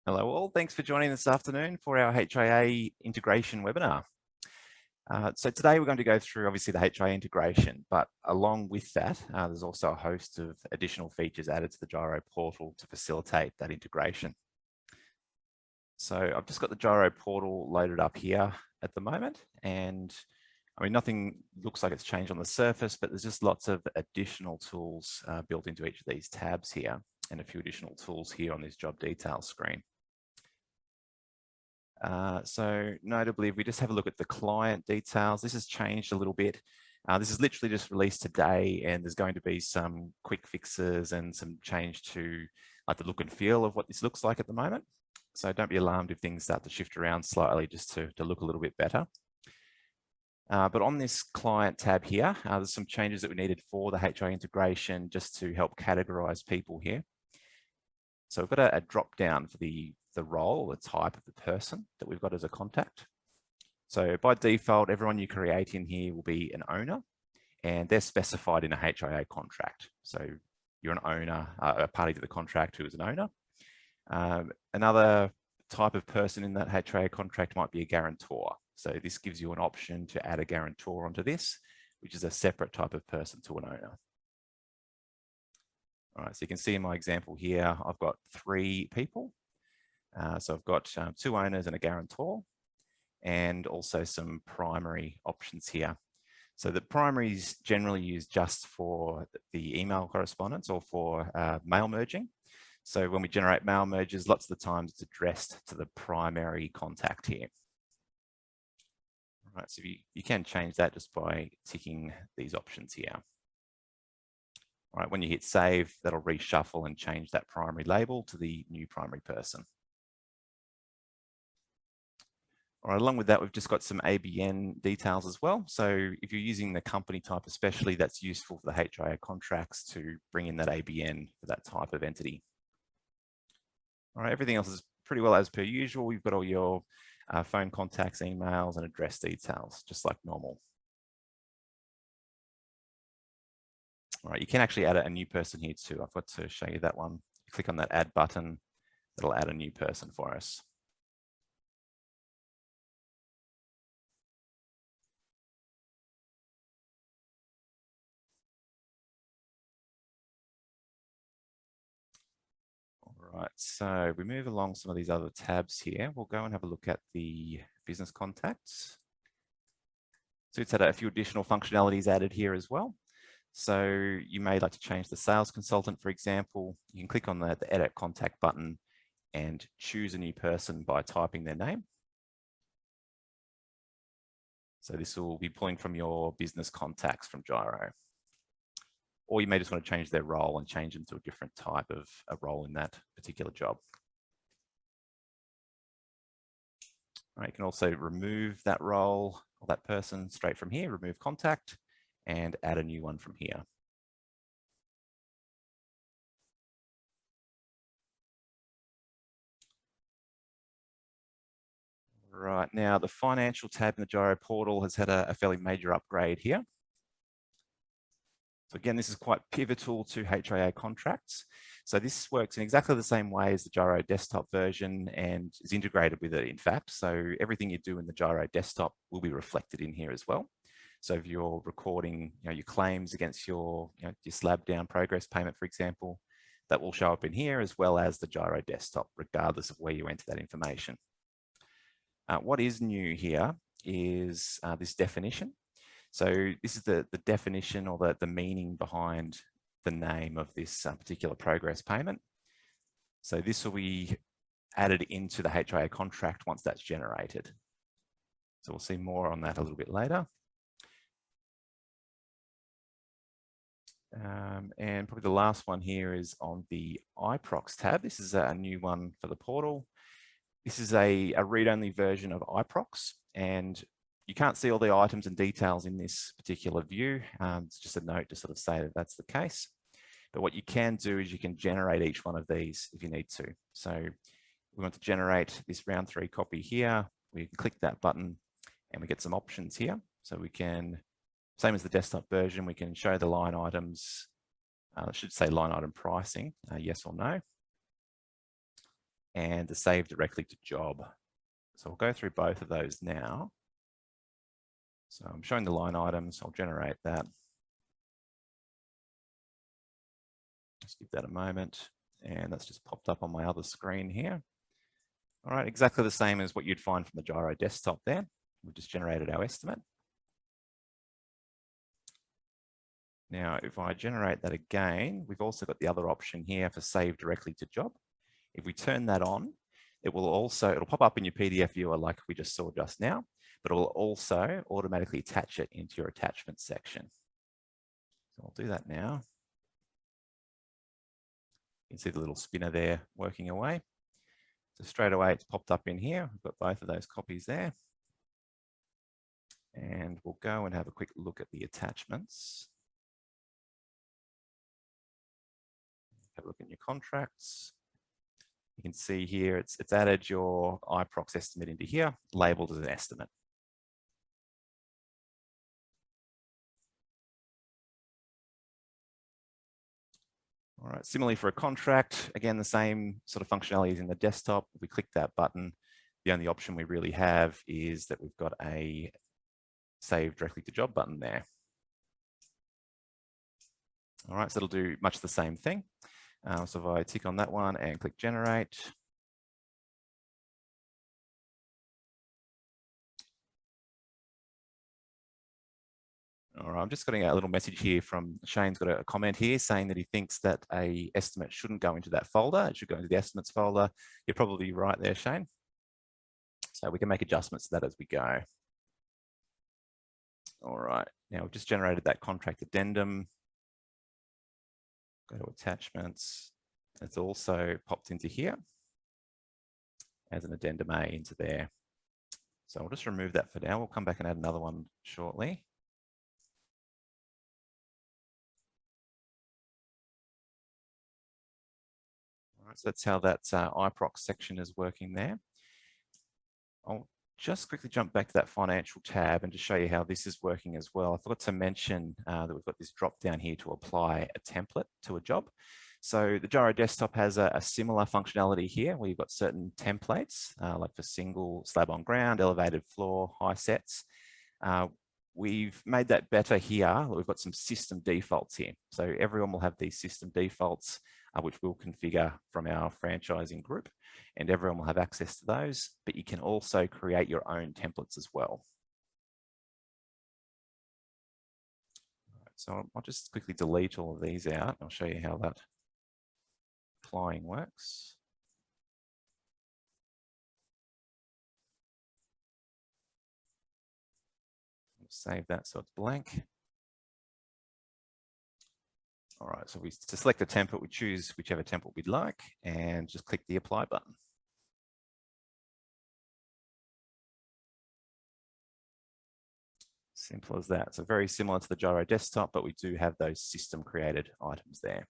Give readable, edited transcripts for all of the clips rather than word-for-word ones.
Hello all, thanks for joining this afternoon for our HIA Integration webinar. So today we're going to go through obviously the HIA integration, but along with that, there's also a host of additional features added to the Gyro portal to facilitate that integration. So I've just got the Gyro portal loaded up here at the moment, and I mean, nothing looks like it's changed on the surface, but there's just lots of additional tools built into each of these tabs here, and a few additional tools here on this job details screen. So notably, if we just have a look at the client details, this has changed a little bit. This is literally just released today, and there's going to be some quick fixes and some change to like the look and feel of what this looks like at the moment. So don't be alarmed if things start to shift around slightly just to look a little bit better. But on this client tab here, there's some changes that we needed for the HIA integration just to help categorize people here. So we've got a drop down for the role, the type of the person that we've got as a contact. So by default, everyone you create in here will be an owner, and they're specified in a HIA contract. So you're an owner, a party to the contract who is an owner. Another type of person in that HIA contract might be a guarantor. So this gives you an option to add a guarantor onto this, which is a separate type of person to an owner. All right, so you can see in my example here, I've got 3 people. So I've got 2 owners and a guarantor, and also some primary options here. So the primary is generally used just for the email correspondence or for mail merging. So when we generate mail merges, lots of the times it's addressed to the primary contact here. All right, so you can change that just by ticking these options here. All right, when you hit save, that'll reshuffle and change that primary label to the new primary person. All right, along with that, we've just got some ABN details as well. So if you're using the company type especially, that's useful for the HIA contracts to bring in that ABN for that type of entity. All right, everything else is pretty well as per usual. We've got all your phone contacts, emails, and address details, just like normal. All right, you can actually add a new person here too. I've got to show you that one. You click on that add button, it'll add a new person for us. All right, so we move along some of these other tabs here. We'll go and have a look at the business contacts. So it's had a few additional functionalities added here as well. So you may like to change the sales consultant, for example. You can click on the edit contact button and choose a new person by typing their name. So this will be pulling from your business contacts from Gyro. Or you may just want to change their role and change them to a different type of a role in that particular job. All right, you can also remove that role or that person straight from here, remove contact, and add a new one from here. Right, now the financial tab in the Gyro portal has had a fairly major upgrade here. So again, this is quite pivotal to HIA contracts. So this works in exactly the same way as the Gyro desktop version and is integrated with it, in fact. So everything you do in the Gyro desktop will be reflected in here as well. So if you're recording your claims against your slab down progress payment, for example, that will show up in here as well as the Gyro desktop, regardless of where you enter that information. What is new here is this definition. So this is the definition or the meaning behind the name of this particular progress payment. So this will be added into the HIA contract once that's generated. So we'll see more on that a little bit later. And probably the last one here is on the iProcs tab. This is a new one for the portal. This is a read-only version of iProcs, and you can't see all the items and details in this particular view. It's just a note to sort of say that that's the case. But what you can do is you can generate each one of these if you need to. So we want to generate this round 3 copy here. We can click that button and we get some options here. So we can, same as the desktop version, we can show the line items. I should say line item pricing, yes or no. and the save directly to job. So we'll go through both of those now. So I'm showing the line items. I'll generate that. Just give that a moment. And that's just popped up on my other screen here. All right, exactly the same as what you'd find from the Gyro desktop there. We've just generated our estimate. Now, if I generate that again, we've also got the other option here for save directly to job. If we turn that on, it'll pop up in your PDF viewer like we just saw just now, but it will also automatically attach it into your attachment section. So I'll do that now. You can see the little spinner there working away. So straight away, it's popped up in here. We've got both of those copies there. And we'll go and have a quick look at the attachments. Have a look at your contracts. You can see here, it's added your iProx estimate into here, labeled as an estimate. All right, similarly for a contract, again, the same sort of functionality is in the desktop. If we click that button, the only option we really have is that we've got a save directly to job button there. All right, so it'll do much the same thing. So if I tick on that one and click generate, all right, I'm just getting a little message here from Shane's got a comment here saying that he thinks that a estimate shouldn't go into that folder. It should go into the estimates folder. You're probably right there, Shane. So we can make adjustments to that as we go. All right, now we've just generated that contract addendum. Go to attachments. It's also popped into here as an addendum A into there. So I'll just remove that for now. We'll come back and add another one shortly. All right, so that's how that iProx section is working there. I'll just quickly jump back to that financial tab and to show you how this is working as well. I forgot to mention that we've got this drop down here to apply a template to a job. So the Gyro desktop has a similar functionality here where you've got certain templates like for single slab on ground, elevated floor, high sets. We've made that better here. We've got some system defaults here. So everyone will have these system defaults, which we'll configure from our franchising group, and everyone will have access to those, but you can also create your own templates as well. So I'll just quickly delete all of these out. I'll show you how that applying works. Save that so it's blank. All right, so to select a template, we choose whichever template we'd like and just click the apply button. Simple as that. So very similar to the Gyro desktop, but we do have those system created items there.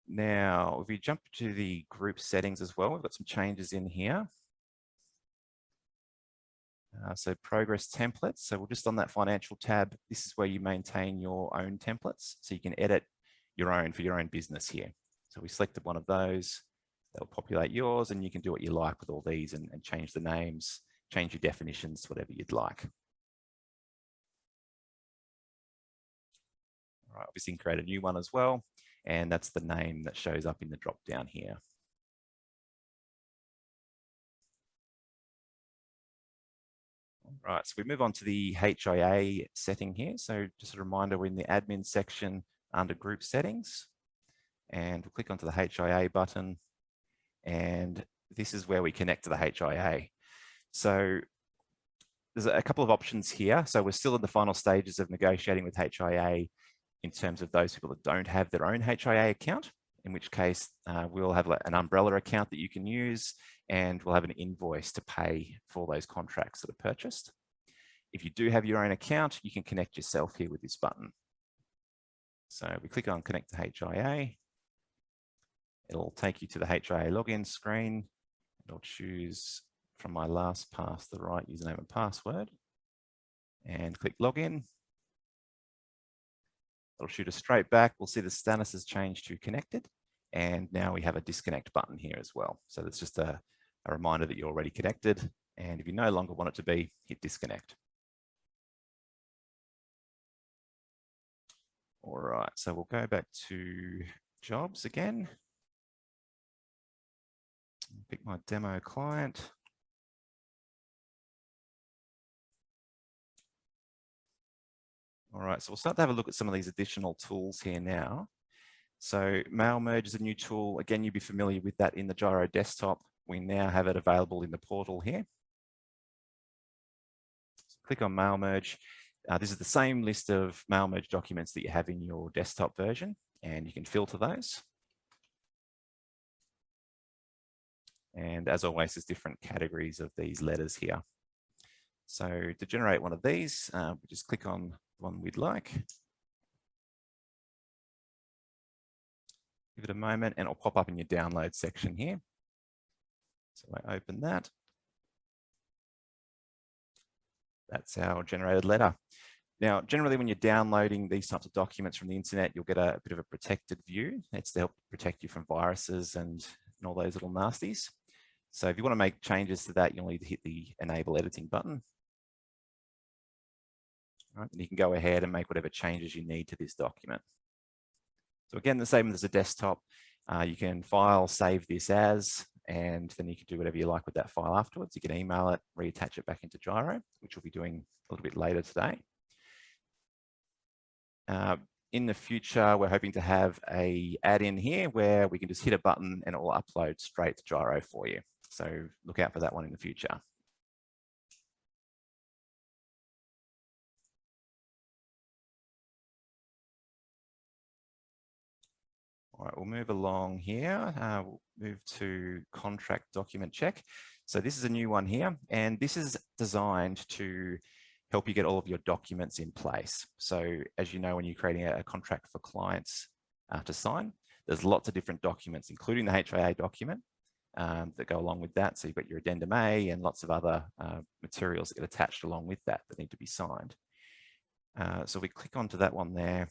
Now, if we jump to the group settings as well, we've got some changes in here. So progress templates. So we're just on that financial tab. This is where you maintain your own templates. So you can edit your own for your own business here. So we selected one of those. That'll populate yours and you can do what you like with all these and change the names, change your definitions to whatever you'd like. All right, obviously you can create a new one as well. And that's the name that shows up in the drop down here. Right, so we move on to the HIA setting here. So just a reminder, we're in the admin section under group settings, and we'll click onto the HIA button, and this is where we connect to the HIA. So there's a couple of options here. So we're still in the final stages of negotiating with HIA in terms of those people that don't have their own HIA account, in which case we'll have an umbrella account that you can use, and we'll have an invoice to pay for those contracts that are purchased. If you do have your own account, you can connect yourself here with this button. So we click on Connect to HIA. It'll take you to the HIA login screen. I'll choose from my last pass the right username and password and click Login. It'll shoot us straight back. We'll see the status has changed to connected. And now we have a disconnect button here as well. So that's just a reminder that you're already connected. And if you no longer want it to be, hit disconnect. All right, so we'll go back to jobs again. Pick my demo client. All right, so we'll start to have a look at some of these additional tools here now. So mail merge is a new tool. Again, you'll be familiar with that in the Gyro desktop. We now have it available in the portal here. So click on mail merge. This is the same list of mail merge documents that you have in your desktop version, and you can filter those. And as always, there's different categories of these letters here. So to generate one of these, we just click on the one we'd like. Give it a moment and it'll pop up in your download section here. So I open that. That's our generated letter. Now, generally when you're downloading these types of documents from the internet, you'll get a bit of a protected view. It's to help protect you from viruses and all those little nasties. So if you want to make changes to that, you'll need to hit the enable editing button. All right, and you can go ahead and make whatever changes you need to this document. So again, the same as a desktop, you can file, save this as, and then you can do whatever you like with that file afterwards. You can email it, reattach it back into Gyro, which we'll be doing a little bit later today. In the future, we're hoping to have a add-in here where we can just hit a button and it will upload straight to Gyro for you. So look out for that one in the future. All right, we'll move along here. We'll move to contract document check. So this is a new one here, and this is designed to help you get all of your documents in place. So as you know, when you're creating a contract for clients to sign, there's lots of different documents, including the HIA document that go along with that. So you've got your addendum A and lots of other materials that get attached along with that that need to be signed. So we click onto that one there.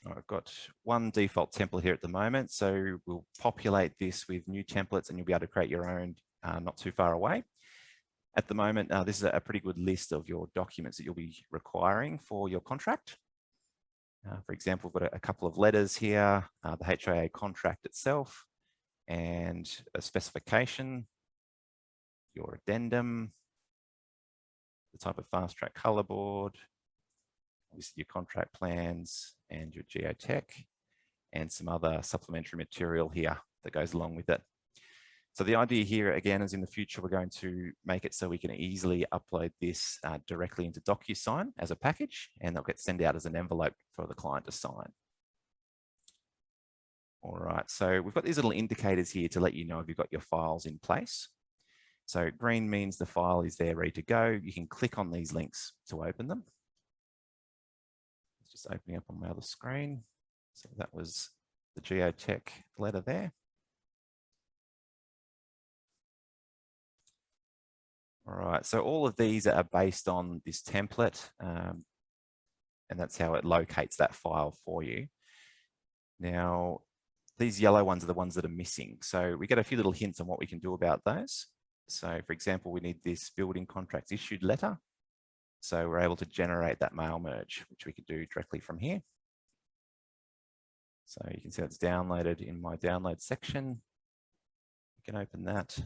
I've got one default template here at the moment, so we'll populate this with new templates and you'll be able to create your own not too far away. At the moment, this is a pretty good list of your documents that you'll be requiring for your contract. For example, we've got a couple of letters here, the HIA contract itself, and a specification, your addendum, the type of fast track color board, obviously your contract plans and your geotech, and some other supplementary material here that goes along with it. So the idea here, again, is in the future, we're going to make it so we can easily upload this directly into Docusign as a package, and they'll get sent out as an envelope for the client to sign. All right, so we've got these little indicators here to let you know if you've got your files in place. So green means the file is there ready to go. You can click on these links to open them. It's just opening up on my other screen. So that was the geotech letter there. All right, so all of these are based on this template, and that's how it locates that file for you. Now, these yellow ones are the ones that are missing. So we get a few little hints on what we can do about those. So for example, we need this building contracts issued letter. So we're able to generate that mail merge, which we could do directly from here. So you can see it's downloaded in my download section. You can open that.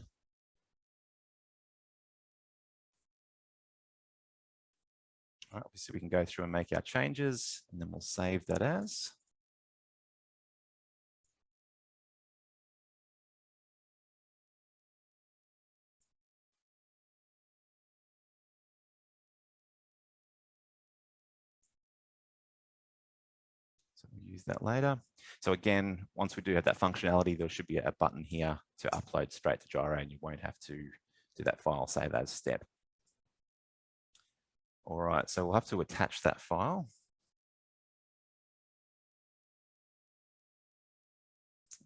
All right, obviously we can go through and make our changes, and then we'll save that as. So we'll use that later. So again, once we do have that functionality, there should be a button here to upload straight to Gyro, and you won't have to do that file save as step. All right, so we'll have to attach that file.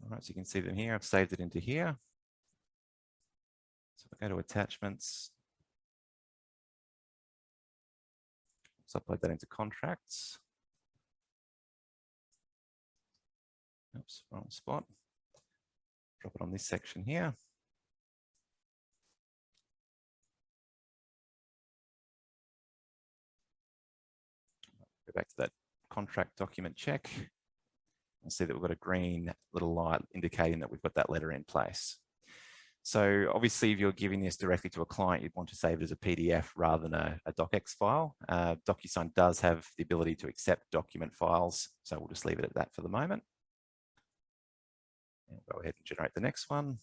All right, so you can see them here. I've saved it into here. So if I go to attachments, let's upload that into contracts. Oops, wrong spot. Drop it on this section here. Go back to that contract document check. And see that we've got a green little light indicating that we've got that letter in place. So obviously, if you're giving this directly to a client, you'd want to save it as a PDF rather than a docx file. Docusign does have the ability to accept document files, so we'll just leave it at that for the moment. And go ahead and generate the next one.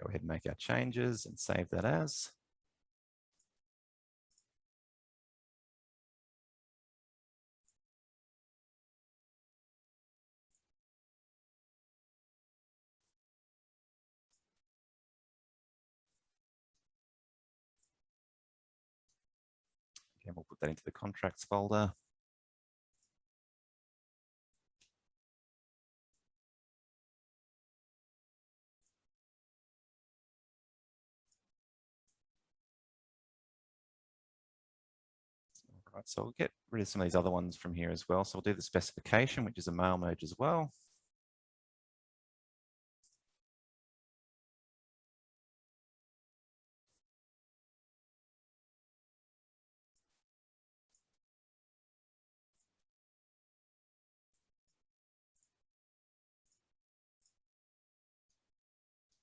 Go ahead and make our changes and save that as. Again, we'll put that into the contracts folder. Right, so we'll get rid of some of these other ones from here as well. So we'll do the specification, which is a mail merge as well.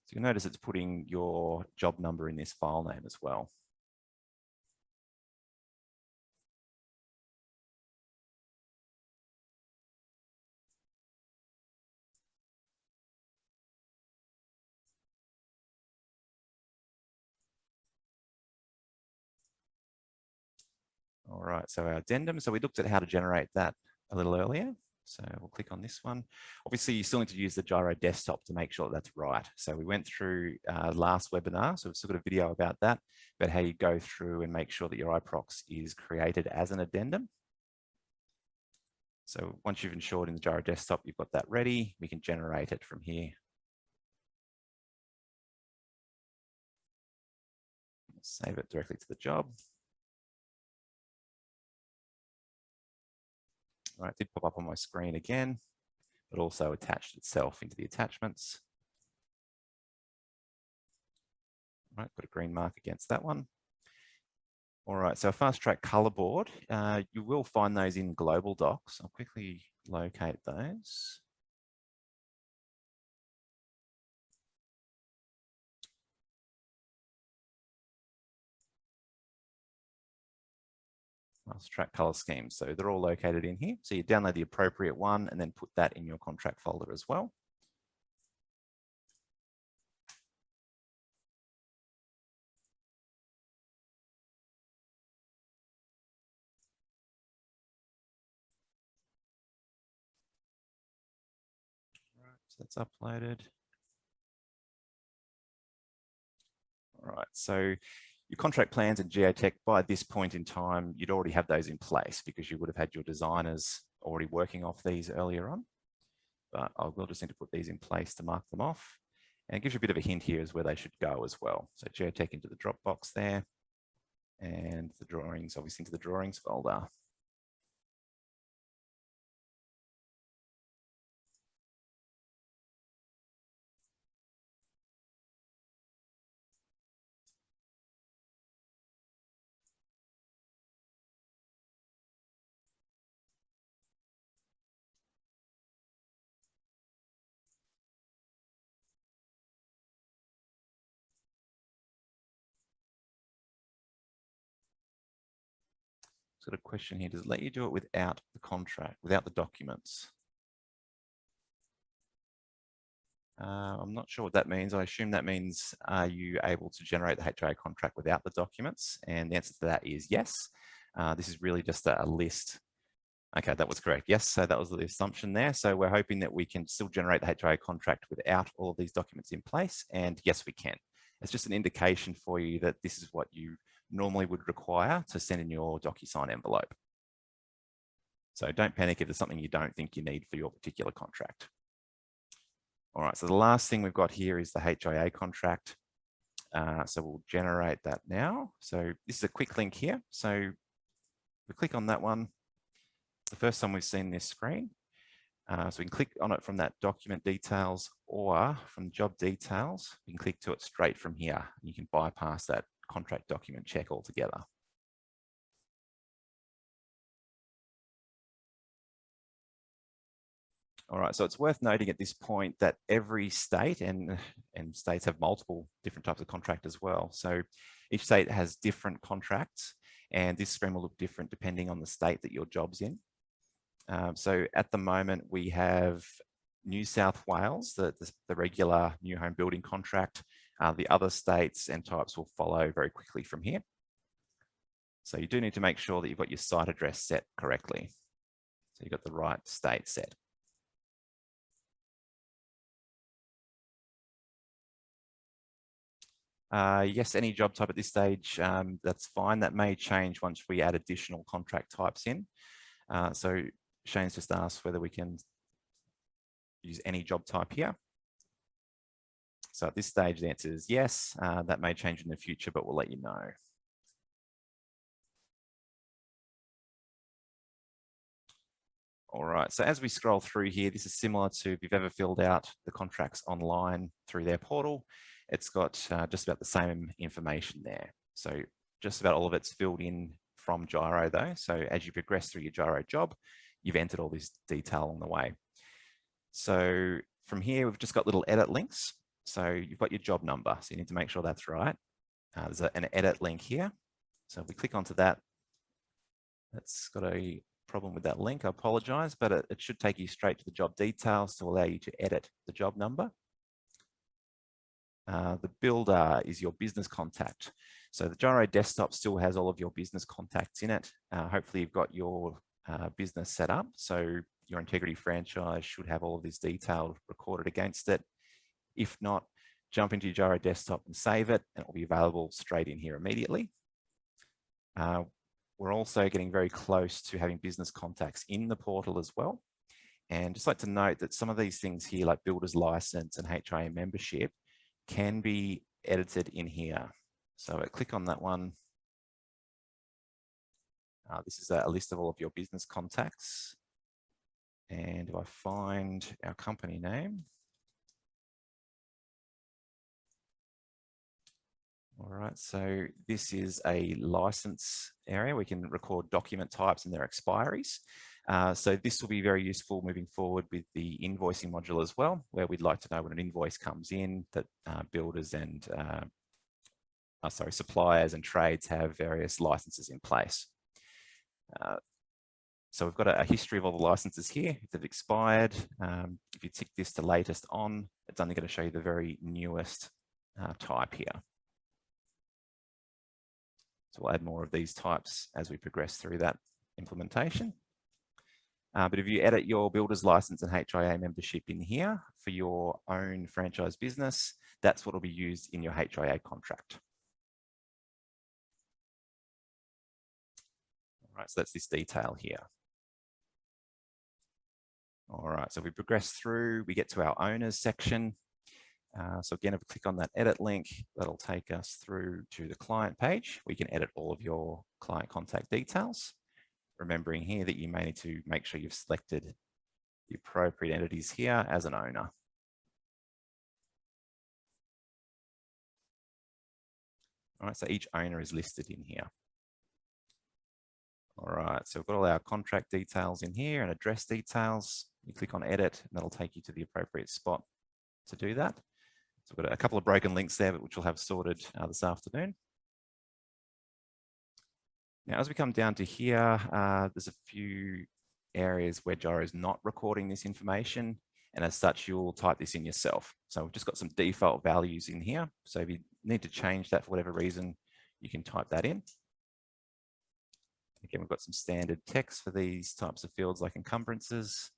So you'll notice it's putting your job number in this file name as well. All right, so our addendum. So we looked at how to generate that a little earlier. So we'll click on this one. Obviously, you still need to use the Gyro desktop to make sure that that's right. So we went through last webinar, so we've still got a video about that, about how you go through and make sure that your iProx is created as an addendum. So once you've ensured in the Gyro desktop, you've got that ready, we can generate it from here. Save it directly to the job. All right, it did pop up on my screen again, but also attached itself into the attachments. All right, put a green mark against that one. All right, so a fast track color board, you will find those in global docs. I'll quickly locate those. Fast track color schemes. So they're all located in here. So you download the appropriate one and then put that in your contract folder as well. Right, so that's uploaded. All right, so your contract plans and geotech, by this point in time, you'd already have those in place because you would have had your designers already working off these earlier on. But I will just need to put these in place to mark them off. And it gives you a bit of a hint here as where they should go as well. So geotech into the Dropbox there, and the drawings obviously into the drawings folder. Got a question here. Does it let you do it without the contract, without the documents? I'm not sure what that means. I assume that means, are you able to generate the HIA contract without the documents? And the answer to that is yes. This is really just a list. Okay, that was correct. Yes, so that was the assumption there. So we're hoping that we can still generate the HIA contract without all of these documents in place. And yes, we can. It's just an indication for you that this is what you normally would require to send in your Docusign envelope. So don't panic if there's something you don't think you need for your particular contract. All right, so the last thing we've got here is the HIA contract. So we'll generate that now. So this is a quick link here. So we click on that one. It's the first time we've seen this screen. So we can click on it from that document details, or from job details, you can click to it straight from here. You can bypass that contract document check altogether. All right, so it's worth noting at this point that every state, and states have multiple different types of contract as well. So each state has different contracts, and this screen will look different depending on the state that your job's in. So at the moment, we have New South Wales, the regular new home building contract. The other states and types will follow very quickly from here. So you do need to make sure that you've got your site address set correctly. So you've got the right state set. Yes, any job type at this stage, that's fine. That may change once we add additional contract types in. So Shane's just asked whether we can use any job type here. So at this stage, the answer is yes. That may change in the future, but we'll let you know. All right, so as we scroll through here, this is similar to if you've ever filled out the contracts online through their portal. It's got just about the same information there. So just about all of it's filled in from Gyro though. So as you progress through your Gyro job, you've entered all this detail along the way. So from here, we've just got little edit links. So you've got your job number, so you need to make sure that's right. There's an edit link here. So if we click onto that, that's got a problem with that link. I apologize, but it should take you straight to the job details to allow you to edit the job number. The builder is your business contact. So the Gyro desktop still has all of your business contacts in it. Hopefully you've got your business set up. So your integrity franchise should have all of this detail recorded against it. If not, jump into your Gyro desktop and save it, and it will be available straight in here immediately. We're also getting very close to having business contacts in the portal as well. And just like to note that some of these things here, like builder's license and HIA membership, can be edited in here. So I click on that one. This is a list of all of your business contacts. And if I find our company name, all right, so this is a license area. We can record document types and their expiries. So this will be very useful moving forward with the invoicing module as well, where we'd like to know when an invoice comes in that builders and suppliers and trades have various licenses in place. So we've got a history of all the licenses here. If they've expired, if you tick this to latest on, it's only going to show you the very newest type here. So we'll add more of these types as we progress through that implementation. But if you edit your builder's license and HIA membership in here for your own franchise business, that's what will be used in your HIA contract. All right, so that's this detail here. All right, so we progress through, we get to our owners section. So again, if we click on that edit link, that'll take us through to the client page. We can edit all of your client contact details. Remembering here that you may need to make sure you've selected the appropriate entities here as an owner. All right, so each owner is listed in here. All right, so we've got all our contract details in here and address details. You click on edit and that'll take you to the appropriate spot to do that. So we've got a couple of broken links there, which we'll have sorted this afternoon. Now, as we come down to here, there's a few areas where Gyro is not recording this information, and as such, you'll type this in yourself. So we've just got some default values in here. So if you need to change that for whatever reason, you can type that in. Again, we've got some standard text for these types of fields like encumbrances.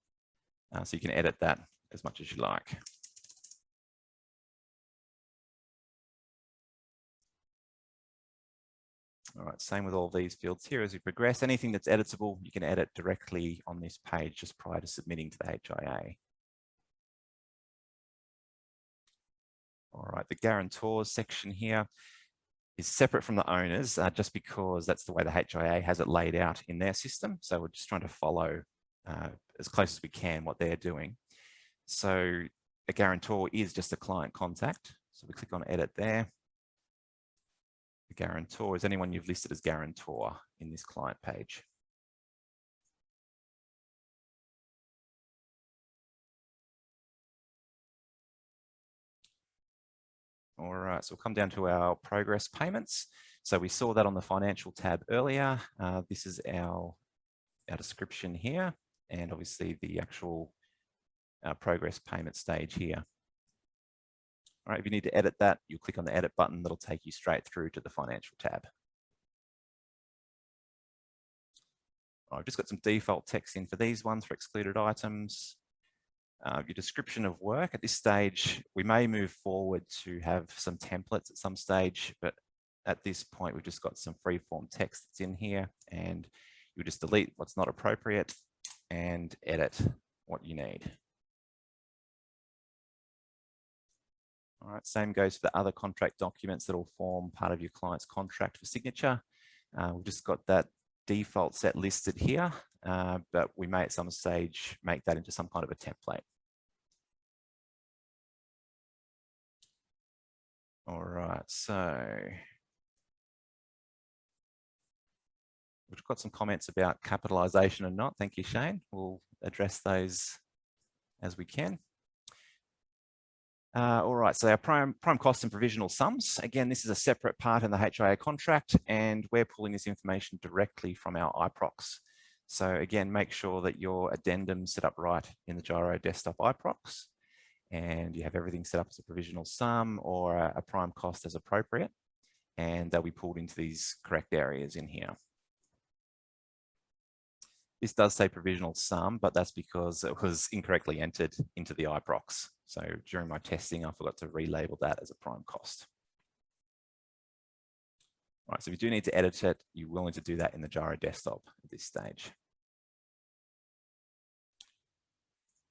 So you can edit that as much as you like. All right, same with all these fields here as we progress. Anything that's editable, you can edit directly on this page just prior to submitting to the HIA. All right, the guarantors section here. is separate from the owners, just because that's the way the HIA has it laid out in their system. So we're just trying to follow as close as we can what they're doing. So a guarantor is just a client contact. So we click on edit there. The guarantor is anyone you've listed as guarantor in this client page. All right, so we'll come down to our progress payments. So we saw that on the financial tab earlier. This is our description here, and obviously the actual progress payment stage here. All right, if you need to edit that, you'll click on the edit button. That'll take you straight through to the financial tab. I've just got some default text in for these ones for excluded items. Your description of work. At this stage, we may move forward to have some templates at some stage, but at this point, we've just got some free-form text that's in here, and you just delete what's not appropriate and edit what you need. All right, same goes for the other contract documents that will form part of your client's contract for signature. We've just got that default set listed here, but we may at some stage make that into some kind of a template. All right, so we've got some comments about capitalization and not. Thank you, Shane. We'll address those as we can. All right, so our prime costs and provisional sums. Again, this is a separate part in the HIA contract, and we're pulling this information directly from our iProcs. So again, make sure that your addendum's set up right in the Gyro desktop iProcs, and you have everything set up as a provisional sum or a prime cost as appropriate, and they'll be pulled into these correct areas in here. This does say provisional sum, but that's because it was incorrectly entered into the iProcs. So during my testing, I forgot to relabel that as a prime cost. All right, so if you do need to edit it, you will need to do that in the Gyro desktop at this stage.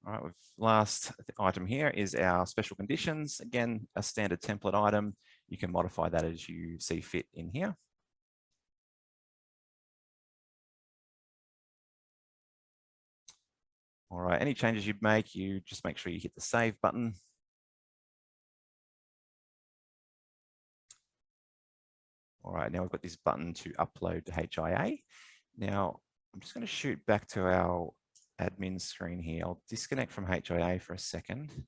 All right, last item here is our special conditions. Again, a standard template item. You can modify that as you see fit in here. All right, any changes you make, you just make sure you hit the save button. All right, now we've got this button to upload to HIA. Now, I'm just going to shoot back to our admin screen here. I'll disconnect from HIA for a second.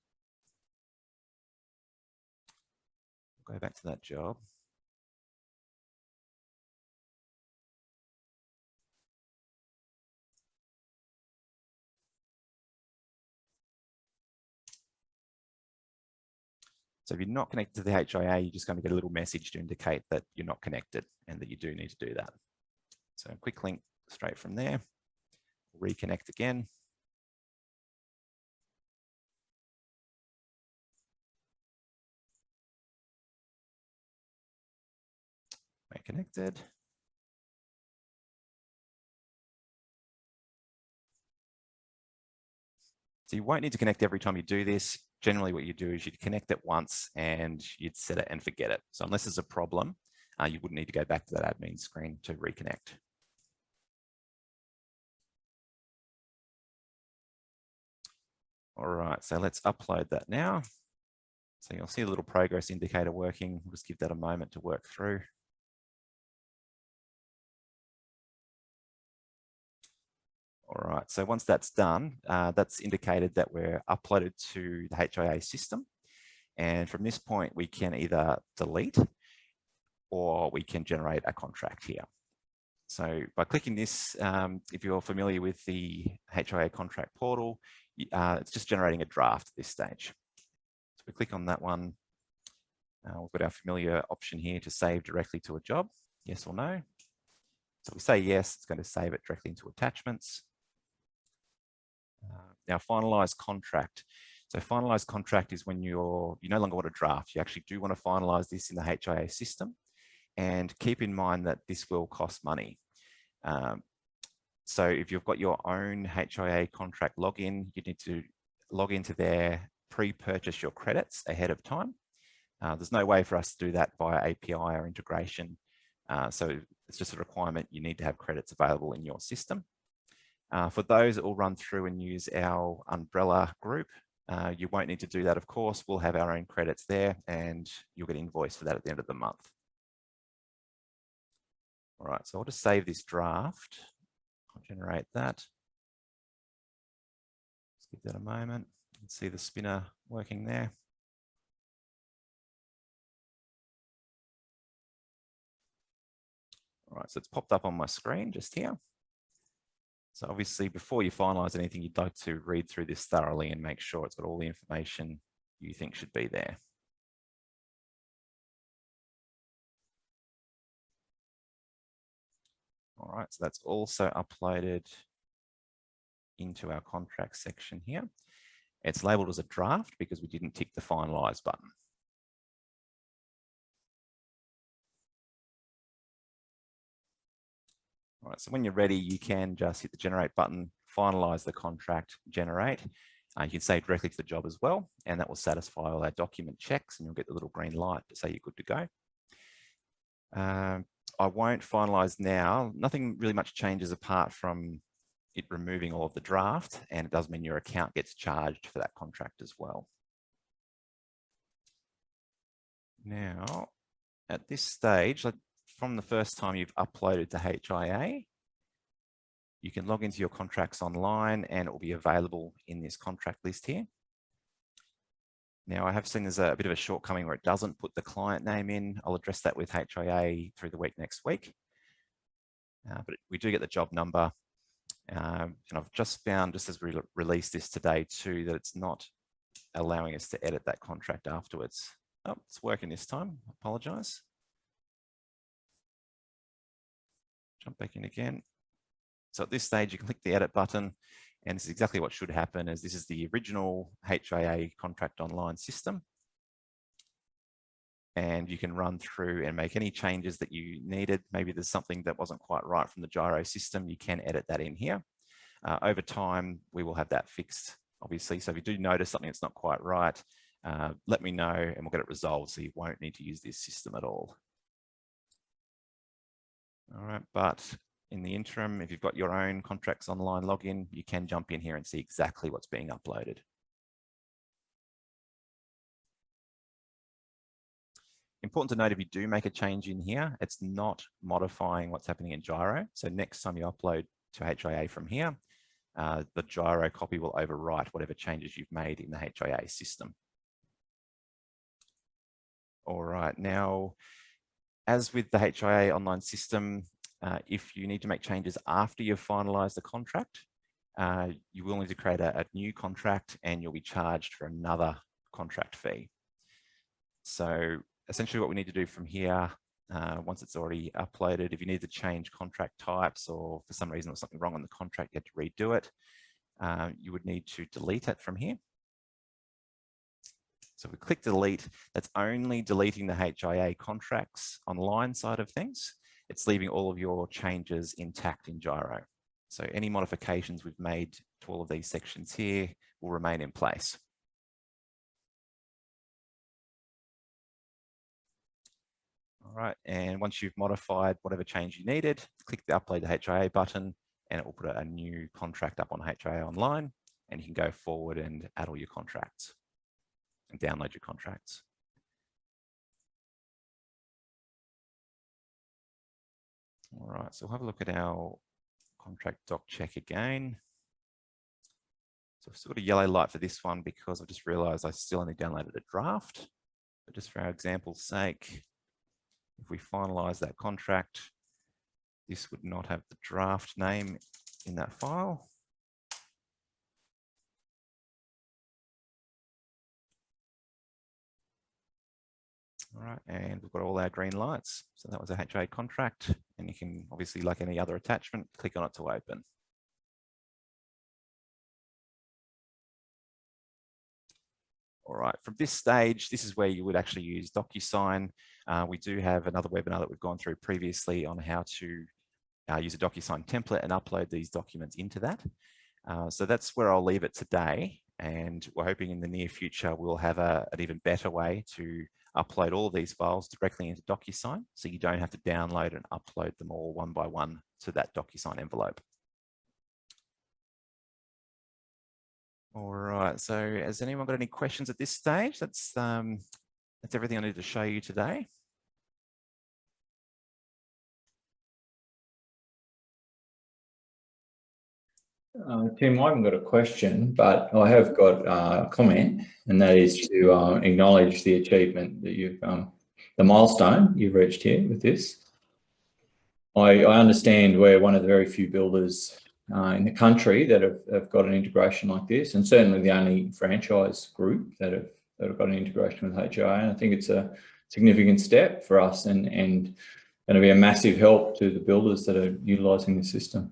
Go back to that job. So if you're not connected to the HIA, you're just going to get a little message to indicate that you're not connected and that you do need to do that. So a quick link straight from there. Reconnect again. Make connected. So you won't need to connect every time you do this. Generally what you do is you'd connect it once and you'd set it and forget it. So unless there's a problem, you wouldn't need to go back to that admin screen to reconnect. All right, so let's upload that now. So you'll see a little progress indicator working. We'll just give that a moment to work through. All right, so once that's done, that's indicated that we're uploaded to the HIA system. And from this point, we can either delete or we can generate a contract here. So by clicking this, if you're familiar with the HIA contract portal, it's just generating a draft at this stage. So we click on that one. We've got our familiar option here to save directly to a job, yes or no. So we say yes, it's going to save it directly into attachments. Now, finalize contract. So finalize contract is when you no longer want to draft. You actually do want to finalize this in the HIA system. And keep in mind that this will cost money. So if you've got your own HIA contract login, you need to log into there, pre-purchase your credits ahead of time. There's no way for us to do that via API or integration. So it's just a requirement. You need to have credits available in your system. For those that will run through and use our umbrella group, you won't need to do that, of course. We'll have our own credits there and you'll get invoiced for that at the end of the month. All right, so I'll just save this draft. I'll generate that. Let's give that a moment and see the spinner working there. All right, so it's popped up on my screen just here. So obviously, before you finalize anything, you'd like to read through this thoroughly and make sure it's got all the information you think should be there. All right, so that's also uploaded into our contract section here. It's labeled as a draft because we didn't tick the finalize button. All right, so when you're ready, you can just hit the generate button, finalize the contract, generate. You can save directly to the job as well, and that will satisfy all our document checks, and you'll get the little green light to say you're good to go. I won't finalize now. Nothing really much changes apart from it removing all of the draft, and it does mean your account gets charged for that contract as well. Now, at this stage, from the first time you've uploaded to HIA, you can log into your contracts online and it will be available in this contract list here. Now, I have seen there's a bit of a shortcoming where it doesn't put the client name in. I'll address that with HIA through the week next week. But we do get the job number. And I've just found, just as we released this today too, that it's not allowing us to edit that contract afterwards. Oh, it's working this time. I apologize. Jump back in again. So at this stage, you can click the edit button, and this is exactly what should happen, as this is the original HIA contract online system. And you can run through and make any changes that you needed. Maybe there's something that wasn't quite right from the gyro system. You can edit that in here. Over time, we will have that fixed, obviously. So if you do notice something that's not quite right, let me know and we'll get it resolved so you won't need to use this system at all. All right, but in the interim, if you've got your own contracts online login, you can jump in here and see exactly what's being uploaded. Important to note, if you do make a change in here, it's not modifying what's happening in gyro. So next time you upload to HIA from here, the gyro copy will overwrite whatever changes you've made in the HIA system. All right, now, as with the HIA online system, if you need to make changes after you've finalized the contract, you will need to create a new contract and you'll be charged for another contract fee. So essentially what we need to do from here, once it's already uploaded, if you need to change contract types or for some reason there was something wrong on the contract, you had to redo it, you would need to delete it from here. So if we click delete, that's only deleting the HIA contracts online side of things. It's leaving all of your changes intact in gyro. So any modifications we've made to all of these sections here will remain in place. All right, and once you've modified whatever change you needed, click the upload to HIA button and it will put a new contract up on HIA online, and you can go forward and add all your contracts and download your contracts. All right, so we'll have a look at our contract doc check again. So I've still got a yellow light for this one because I just realized I still only downloaded a draft. But just for our example's sake, if we finalize that contract, this would not have the draft name in that file. All right, and we've got all our green lights. So that was a HIA contract, and you can obviously, like any other attachment, click on it to open. All right, from this stage, this is where you would actually use Docusign. We do have another webinar that we've gone through previously on how to use a Docusign template and upload these documents into that. So that's where I'll leave it today. And we're hoping in the near future, we'll have an even better way to upload all of these files directly into Docusign, so you don't have to download and upload them all one by one to that Docusign envelope. All right, so has anyone got any questions at this stage? That's everything I need to show you today. Tim, I haven't got a question, but I have got a comment, and that is to acknowledge the achievement that you've, the milestone you've reached here with this. I understand we're one of the very few builders in the country that have got an integration like this, and certainly the only franchise group that have got an integration with HIA. And I think it's a significant step for us and going to be a massive help to the builders that are utilising the system.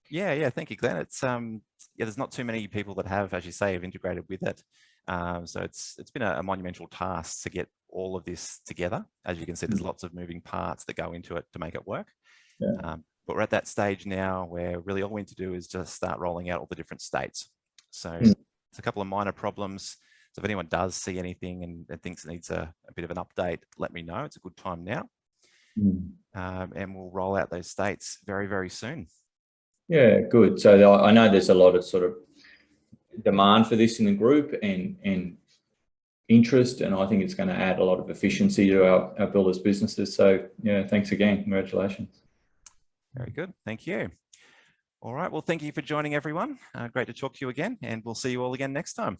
Yeah, thank you, Glenn. It's yeah, there's not too many people that have, as you say, have integrated with it. So it's been a monumental task to get all of this together. As you can see, there's lots of moving parts that go into it to make it work. Yeah. But we're at that stage now where really all we need to do is just start rolling out all the different states. So it's a couple of minor problems. So if anyone does see anything and thinks it needs a bit of an update, let me know. It's a good time now. And we'll roll out those states very, very soon. Yeah, good. So I know there's a lot of sort of demand for this in the group and interest, and I think it's going to add a lot of efficiency to our builders' businesses. So yeah, thanks again. Congratulations. Very good. Thank you. All right. Well, thank you for joining, everyone. Great to talk to you again, and we'll see you all again next time.